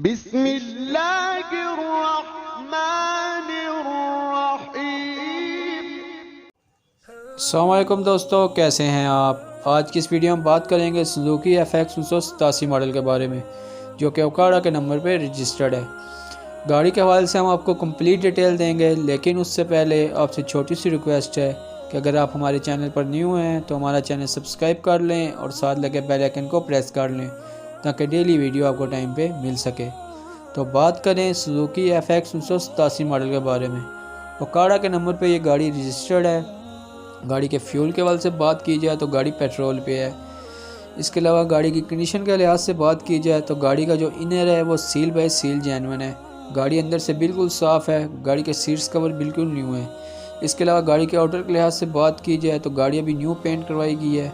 بسم اللہ الرحمن الرحیم۔ السلام علیکم دوستو، کیسے ہیں آپ؟ آج کی اس ویڈیو میں بات کریں گے سوزوکی FX 1987 ماڈل کے بارے میں، جو کہ اوکاڑا کے نمبر پہ رجسٹرڈ ہے۔ گاڑی کے حوالے سے ہم آپ کو کمپلیٹ ڈیٹیل دیں گے، لیکن اس سے پہلے آپ سے چھوٹی سی ریکویسٹ ہے کہ اگر آپ ہمارے چینل پر نیو ہیں تو ہمارا چینل سبسکرائب کر لیں اور ساتھ لگے بیل آئیکن کو پریس کر لیں تاکہ ڈیلی ویڈیو آپ کو ٹائم پہ مل سکے۔ تو بات کریں سوزوکی FX 1987 ماڈل کے بارے میں۔ اوکاڑا کے نمبر پہ یہ گاڑی رجسٹرڈ ہے۔ گاڑی کے فیول کے حوالے سے بات کی جائے تو گاڑی پیٹرول پہ ہے۔ اس کے علاوہ گاڑی کی کنڈیشن کے لحاظ سے بات کی جائے تو گاڑی کا جو انر ہے وہ سیل بائی سیل جینون ہے۔ گاڑی اندر سے بالکل صاف ہے۔ گاڑی کے سیٹس کور بالکل نیو ہیں۔ اس کے علاوہ گاڑی کے آؤٹر کے لحاظ سے بات کی جائے تو گاڑی ابھی نیو پینٹ کروائی گئی ہے۔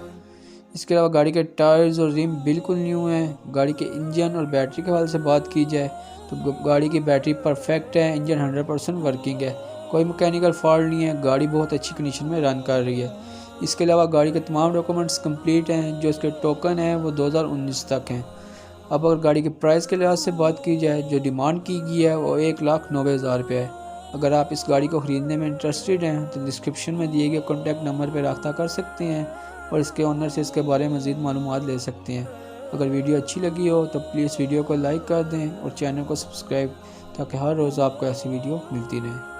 اس کے علاوہ گاڑی کے ٹائرز اور ریم بالکل نیو ہیں۔ گاڑی کے انجن اور بیٹری کے حوالے سے بات کی جائے تو گاڑی کی بیٹری پرفیکٹ ہے، انجن 100% ورکنگ ہے، کوئی میکینیکل فالٹ نہیں ہے، گاڑی بہت اچھی کنڈیشن میں رن کر رہی ہے۔ اس کے علاوہ گاڑی کے تمام ڈاکومنٹس کمپلیٹ ہیں، جو اس کے ٹوکن ہیں وہ 2019 تک ہیں۔ اب اگر گاڑی کے پرائس کے لحاظ سے بات کی جائے، جو ڈیمانڈ کی گئی ہے وہ 1,90,000 روپے ہے۔ اگر آپ اس گاڑی کو خریدنے میں انٹرسٹڈ ہیں تو ڈسکرپشن میں دیے گئے کانٹیکٹ نمبر پہ رابطہ کر سکتے ہیں اور اس کے اونر سے اس کے بارے میں مزید معلومات لے سکتے ہیں۔ اگر ویڈیو اچھی لگی ہو تو پلیز ویڈیو کو لائک کر دیں اور چینل کو سبسکرائب، تاکہ ہر روز آپ کو ایسی ویڈیو ملتی رہے۔